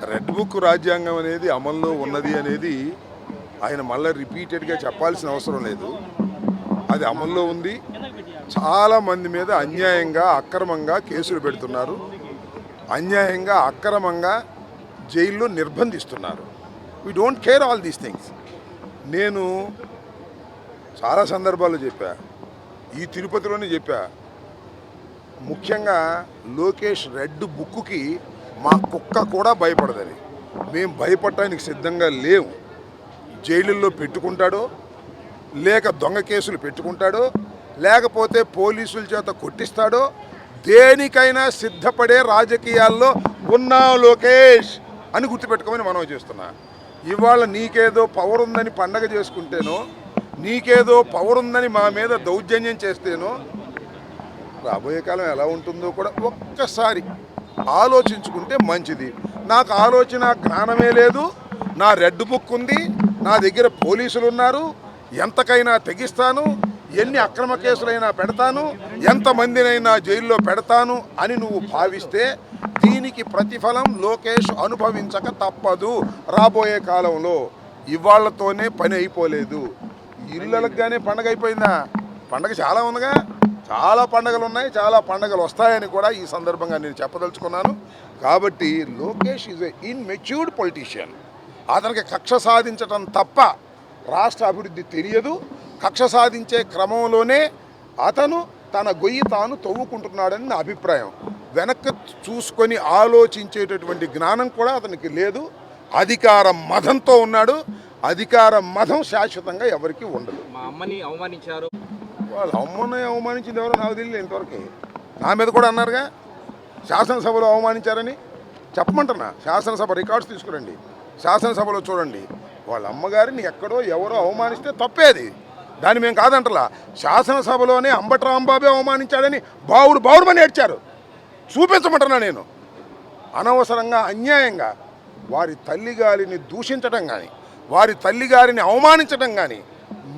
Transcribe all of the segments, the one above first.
Red book రాజ్యాంగం అనేది అమల్లో ఉన్నది అనేది ఆయన మళ్ళీ రిపీటెడ్గా చెప్పాల్సిన అవసరం లేదు. అది అమల్లో ఉంది. చాలామంది మీద అన్యాయంగా అక్రమంగా కేసులు పెడుతున్నారు, అన్యాయంగా అక్రమంగా జైల్లో నిర్బంధిస్తున్నారు. We don't care all these things. నేను చాలా సందర్భాల్లో చెప్పా, ఈ తిరుపతిలోనే చెప్పా, ముఖ్యంగా లోకేష్ రెడ్ బుక్కి మా కుక్క కూడా భయపడదని. మేము భయపడటానికి సిద్ధంగా లేవు. జైలుల్లో పెట్టుకుంటాడో, లేక దొంగ కేసులు పెట్టుకుంటాడో, లేకపోతే పోలీసుల చేత కొట్టిస్తాడో, దేనికైనా సిద్ధపడే రాజకీయాల్లో ఉన్నావు లోకేష్ అని గుర్తుపెట్టుకోమని మనం చేస్తున్నా. ఇవాళ నీకేదో పవర్ ఉందని పండగ చేసుకుంటేనో, నీకేదో పవర్ ఉందని మా మీద దౌర్జన్యం చేస్తేనో, రాబోయే కాలం ఎలా ఉంటుందో కూడా ఒక్కసారి ఆలోచించుకుంటే మంచిది. నాకు ఆలోచన జ్ఞానమే లేదు. నా రెడ్ బుక్ ఉంది, నా దగ్గర పోలీసులు ఉన్నారు, ఎంతకైనా తెగిస్తాను, ఎన్ని అక్రమ కేసులైనా పెడతాను, ఎంతమందినైనా జైల్లో పెడతాను అని నువ్వు భావిస్తే దీనికి ప్రతిఫలం లోకేష్ అనుభవించక తప్పదు రాబోయే కాలంలో. ఇవాళ్లతోనే పని అయిపోలేదు. ఇళ్ళకి పండగ అయిపోయిందా? పండగ చాలా ఉందిగా, చాలా పండగలు ఉన్నాయి, చాలా పండగలు వస్తాయని కూడా ఈ సందర్భంగా నేను చెప్పదలుచుకున్నాను. కాబట్టి Lokesh is a immatured politician. అతనికి కక్ష సాధించటం తప్ప రాష్ట్ర అభివృద్ధి తెలియదు. కక్ష సాధించే క్రమంలోనే అతను తన గొయ్యి తాను తవ్వుకుంటున్నాడని నా అభిప్రాయం. వెనక్కి చూసుకొని ఆలోచించేటటువంటి జ్ఞానం కూడా అతనికి లేదు. అధికార మదంతో ఉన్నాడు. అధికార మదం శాశ్వతంగా ఎవరికి ఉండదు. మా అమ్మని అవమానించారు. వాళ్ళ అమ్మని అవమానించింది ఎవరో నాకు తెలియదు ఇంతవరకు. నా మీద కూడా అన్నారుగా శాసనసభలో అవమానించారని. చెప్పమంటున్నా, శాసనసభ రికార్డ్స్ తీసుకురండి, శాసనసభలో చూడండి. వాళ్ళ అమ్మగారిని ఎక్కడో ఎవరో అవమానిస్తే తప్పేది, దాన్ని మేము కాదంటలా. శాసనసభలోనే అంబటి రాంబాబే అవమానించాడని బావుడు ఏడ్చారు. చూపించమంటున్నా నేను. అనవసరంగా అన్యాయంగా వారి తల్లిగారిని దూషించడం కానీ, వారి తల్లిగారిని అవమానించడం కానీ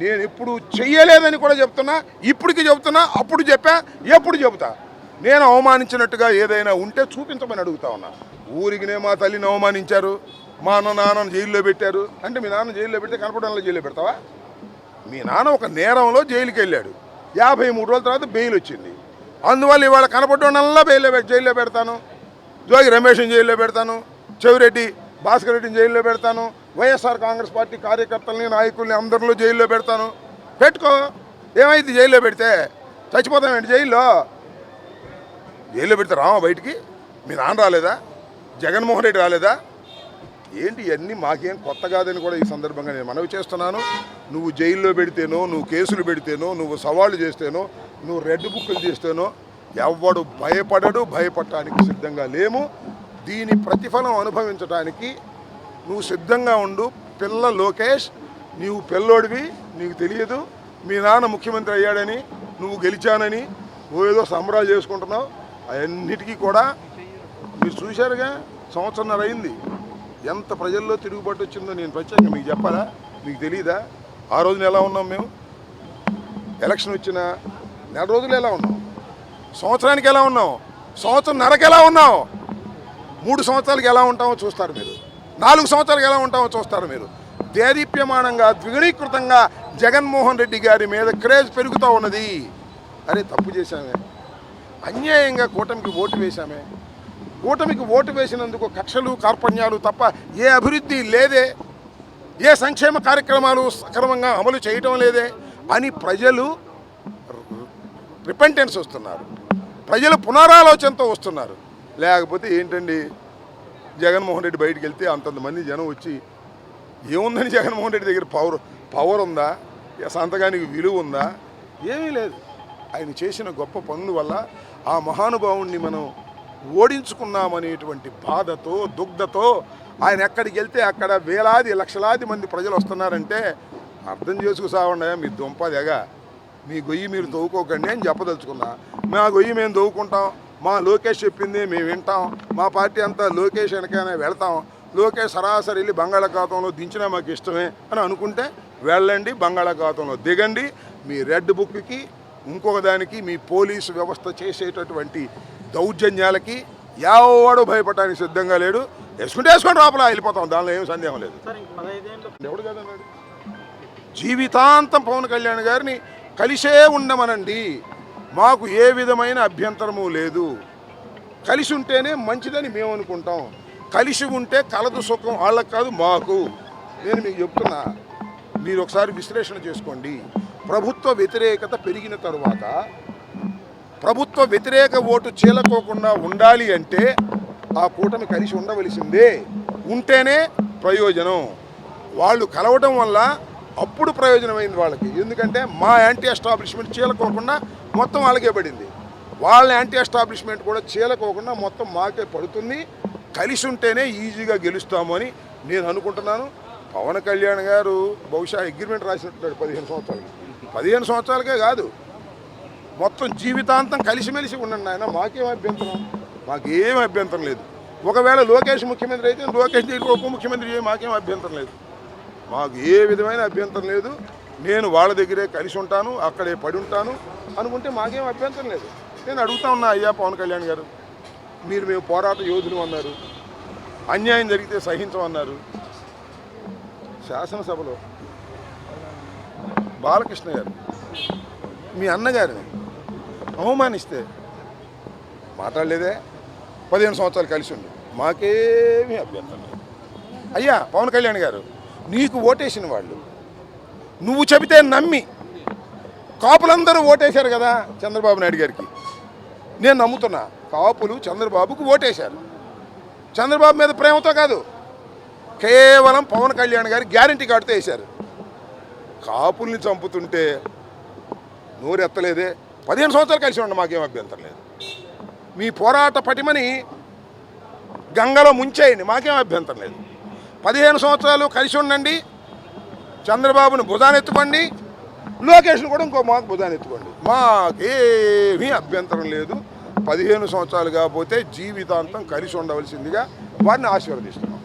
నేను ఎప్పుడు చెయ్యలేదని కూడా చెప్తున్నా. ఇప్పటికి చెబుతున్నా, అప్పుడు చెప్పా, ఎప్పుడు చెబుతా. నేను అవమానించినట్టుగా ఏదైనా ఉంటే చూపించమని అడుగుతా ఉన్నా. ఊరికినే మా తల్లిని అవమానించారు, మా నాన్నను జైల్లో పెట్టారు అంటే మీ నాన్న జైల్లో పెడితే కనపడంలో జైల్లో పెడతావా? మీ నాన్న ఒక నేరంలో జైలుకి వెళ్ళాడు, 53 రోజుల తర్వాత బెయిల్ వచ్చింది. అందువల్ల ఇవాళ కనపడంలో జైల్లో పెడతాను, జోగి రమేష్ని జైల్లో పెడతాను, చెవిరెడ్డి భాస్కర్ రెడ్డిని జైల్లో పెడతాను, వైఎస్ఆర్ కాంగ్రెస్ పార్టీ కార్యకర్తల్ని నాయకుల్ని అందరిలో జైల్లో పెడతాను. పెట్టుకో, ఏమైంది? జైల్లో పెడితే చచ్చిపోతామేంటి? జైల్లో పెడితే రామా బయటికి? మీ నాన్న రాలేదా? జగన్మోహన్ రెడ్డి రాలేదా? ఏంటి ఇవన్నీ మాకేం కొత్త కాదని కూడా ఈ సందర్భంగా నేను మనవి చేస్తున్నాను. నువ్వు జైల్లో పెడితేనో, నువ్వు కేసులు పెడితేనో, నువ్వు సవాళ్ళు చేస్తేనో, నువ్వు రెడ్ బుక్లు చేస్తేనో ఎవడు భయపడడు. భయపడటానికి సిద్ధంగా లేము. దీని ప్రతిఫలం అనుభవించడానికి నువ్వు సిద్ధంగా ఉండు. పిల్ల లోకేష్, నీవు పిల్లోడివి, నీకు తెలియదు. మీ నాన్న ముఖ్యమంత్రి అయ్యాడని, నువ్వు గెలిచానని ఏదో సంబరాలు చేసుకుంటున్నావు. అవన్నిటికీ కూడా మీరు చూశారుగా, సంవత్సరంన్నర అయింది. ఎంత ప్రజల్లో తిరుగుబాటు వచ్చిందో నేను ప్రత్యేకంగా మీకు చెప్పాలా? మీకు తెలియదా? ఆ రోజున ఎలా ఉన్నాం మేము? ఎలక్షన్ వచ్చిన నెల రోజులు ఎలా ఉన్నాం? సంవత్సరానికి ఎలా ఉన్నాం? సంవత్సరంన్నరకు ఎలా ఉన్నాం? 3 సంవత్సరాలకి ఎలా ఉంటామో చూస్తారు మీరు. 4 సంవత్సరాలకు ఎలా ఉంటామో చూస్తారు మీరు. దేదీప్యమానంగా ద్విగుణీకృతంగా జగన్మోహన్ రెడ్డి గారి మీద క్రేజ్ పెరుగుతూ ఉన్నది. అరే తప్పు చేశామే, అన్యాయంగా కూటమికి ఓటు వేశామే, కూటమికి ఓటు వేసినందుకు కక్షలు కార్పణ్యాలు తప్ప ఏ అభివృద్ధి లేదే, ఏ సంక్షేమ కార్యక్రమాలు సక్రమంగా అమలు చేయటం లేదే అని ప్రజలు రిపెంటెన్స్ వస్తున్నారు. ప్రజలు పునరాలోచనతో వస్తున్నారు. లేకపోతే ఏంటండి, జగన్మోహన్ రెడ్డి బయటికి వెళ్తే అంతమంది జనం వచ్చి ఏముందని జగన్మోహన్ రెడ్డి దగ్గర పవర్ ఉందా? సంతకానికి విలువ ఉందా? ఏమీ లేదు. ఆయన చేసిన గొప్ప పనుల వల్ల ఆ మహానుభావుణ్ణి మనం ఓడించుకున్నామనేటువంటి బాధతో, దుగ్ధతో ఆయన ఎక్కడికి వెళ్తే అక్కడ వేలాది లక్షలాది మంది ప్రజలు వస్తున్నారంటే అర్థం చేసుకుసావండి. మీ దుంపదెగా, మీ గొయ్యి మీరు తవ్వుకోకండి అని చెప్పదలుచుకున్నా. మా గొయ్యి మేము తవ్వుకుంటాం, మా లోకేష్ చెప్పింది మేము వింటాం, మా పార్టీ అంతా లోకేష్ వెనకనే వెళ్తాం, లోకేష్ సరాసరి వెళ్ళి బంగాళాఖాతంలో దించినా మాకు ఇష్టమే అని అనుకుంటే వెళ్ళండి, బంగాళాఖాతంలో దిగండి. మీ రెడ్ బుక్కి, ఇంకొక దానికి, మీ పోలీసు వ్యవస్థ చేసేటటువంటి దౌర్జన్యాలకి ఎవడు భయపడడానికి సిద్ధంగా లేడు. వేసుకొని లోపల వెళ్ళిపోతాం, దానిలో ఏం సందేహం లేదు. ఎవడు కదన్నాడు? జీవితాంతం పవన్ కళ్యాణ్ గారిని కలిసే ఉండమనండి, మాకు ఏ విధమైన అభ్యంతరము లేదు. కలిసి ఉంటేనే మంచిదని మేము అనుకుంటాం. కలిసి ఉంటే కలదు సుఖం వాళ్ళకి కాదు మాకు. నేను మీకు చెప్తున్నా, మీరు ఒకసారి విశ్లేషణ చేసుకోండి. ప్రభుత్వ వ్యతిరేకత పెరిగిన తరువాత ప్రభుత్వ వ్యతిరేక ఓటు చీలకోకుండా ఉండాలి అంటే ఆ కూటమి కలిసి ఉండవలసిందే. ఉంటేనే ప్రయోజనం. వాళ్ళు కలవడం వల్ల అప్పుడు ప్రయోజనమైంది వాళ్ళకి. ఎందుకంటే మా యాంటీ ఎస్టాబ్లిష్మెంట్ చీలకోకుండా మొత్తం వాళ్ళకే పడింది, వాళ్ళ యాంటీ ఎస్టాబ్లిష్మెంట్ కూడా చీలకోకుండా మొత్తం మాకే పడుతుంది. కలిసి ఉంటేనే ఈజీగా గెలుస్తాము అని నేను అనుకుంటున్నాను. పవన్ కళ్యాణ్ గారు బహుశా అగ్రిమెంట్ రాసినట్టున్నాడు 15 సంవత్సరాలకి. 15 సంవత్సరాలకే కాదు, మొత్తం జీవితాంతం కలిసిమెలిసి ఉండండి ఆయన, మాకేం అభ్యంతరం, మాకేం అభ్యంతరం లేదు. ఒకవేళ లోకేష్ ముఖ్యమంత్రి అయితే లోకేష్ దగ్గర ఉప ముఖ్యమంత్రి చేయ, మాకేం అభ్యంతరం లేదు. మాకు ఏ విధమైన అభ్యంతరం లేదు. నేను వాళ్ళ దగ్గరే కలిసి ఉంటాను, అక్కడే పడి ఉంటాను అనుకుంటే మాకేం అభ్యంతరం లేదు. నేను అడుగుతా ఉన్నా, అయ్యా పవన్ కళ్యాణ్ గారు, మీరు మేము పోరాట యోధులు అన్నారు, అన్యాయం జరిగితే సహించమన్నారు. శాసనసభలో బాలకృష్ణ గారు మీ అన్నగారిని అవమానిస్తే మాట్లాడలేదే. 15 సంవత్సరాలు కలిసి ఉండి మాకేమీ అభ్యంతరం లేదు. అయ్యా పవన్ కళ్యాణ్ గారు, నీకు ఓటేసిన వాళ్ళు నువ్వు చెబితే నమ్మి కాపులందరూ ఓటేశారు కదా చంద్రబాబు నాయుడు గారికి. నేను నమ్ముతున్నా, కాపులు చంద్రబాబుకు ఓటేశారు. చంద్రబాబు మీద ప్రేమతో కాదు, కేవలం పవన్ కళ్యాణ్ గారి గ్యారంటీ కార్డుతో వేశారు. కాపుల్ని చంపుతుంటే నోరెత్తలేదే. 15 సంవత్సరాలు కలిసి ఉండి మాకేం అభ్యంతరం లేదు. మీ పోరాట పటిమని గంగలో ముంచేయండి, మాకేం అభ్యంతరం లేదు. 15 సంవత్సరాలు కలిసి ఉండండి, చంద్రబాబుని భుజానెత్తుకోండి, లోకేష్ను కూడా ఇంకో మాకు భుజానెత్తుకోండి, మాకేమీ అభ్యంతరం లేదు. 15 సంవత్సరాలు కాకపోతే జీవితాంతం కలిసి ఉండవలసిందిగా వారిని ఆశీర్వదిస్తున్నాం.